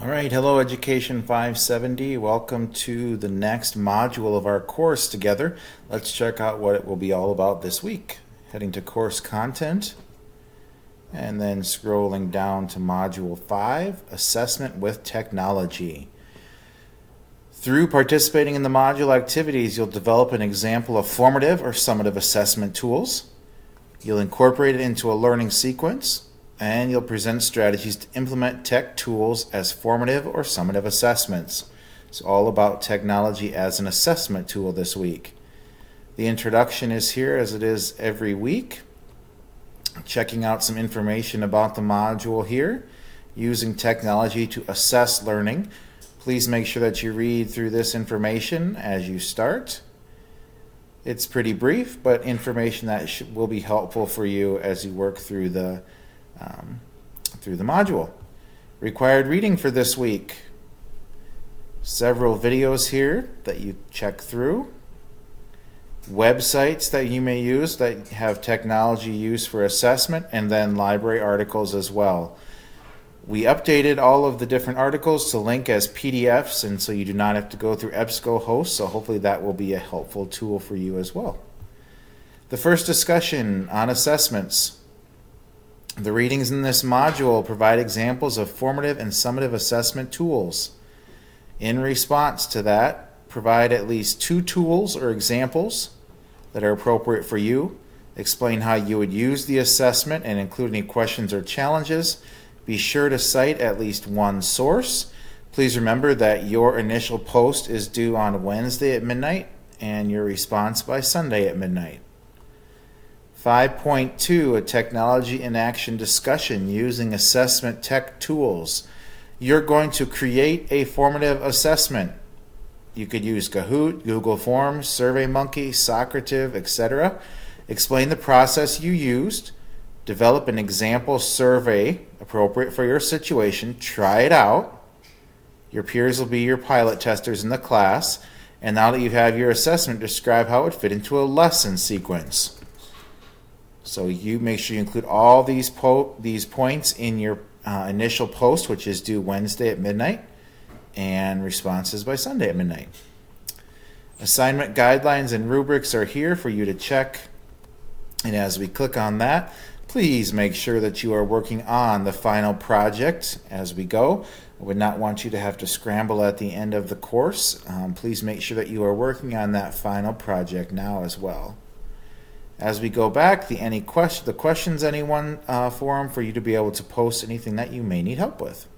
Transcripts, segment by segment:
All right, hello Education 570. Welcome to the next module of our course together. Let's check out what it will be all about this week. Heading to course content and then scrolling down to module 5, assessment with technology. Through participating in the module activities, you'll develop an example of formative or summative assessment tools. You'll incorporate it into a learning sequence, and you'll present strategies to implement tech tools as formative or summative assessments. It's all about technology as an assessment tool this week. The introduction is here as it is every week. Checking out some information about the module here. Using technology to assess learning. Please make sure that you read through this information as you start. It's pretty brief, but information that will be helpful for you as you work through the module. Required reading for this week. Several videos here that you check through. Websites that you may use that have technology use for assessment, and then library articles as well. We updated all of the different articles to link as PDFs, and so you do not have to go through EBSCOhost, so hopefully that will be a helpful tool for you as well. The first discussion on assessments. The readings in this module provide examples of formative and summative assessment tools. In response to that, provide at least 2 tools or examples that are appropriate for you. Explain how you would use the assessment and include any questions or challenges. Be sure to cite at least 1 source. Please remember that your initial post is due on Wednesday at midnight and your response by Sunday at midnight. 5.2, a technology in action discussion using assessment tech tools. You're going to create a formative assessment. You could use Kahoot, Google Forms, SurveyMonkey, Socrative, etc. Explain the process you used. Develop an example survey appropriate for your situation. Try it out. Your peers will be your pilot testers in the class. And now that you have your assessment, describe how it would fit into a lesson sequence. So you make sure you include all these points in your initial post, which is due Wednesday at midnight, and responses by Sunday at midnight. Assignment guidelines and rubrics are here for you to check. And as we click on that, please make sure that you are working on the final project as we go. I would not want you to have to scramble at the end of the course. Please make sure that you are working on that final project now as well. As we go back, the questions anyone forum for you to be able to post anything that you may need help with.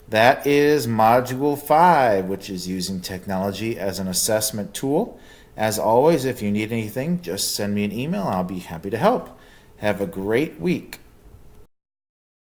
That is Module 5, which is using technology as an assessment tool. As always, if you need anything, just send me an email. I'll be happy to help. Have a great week.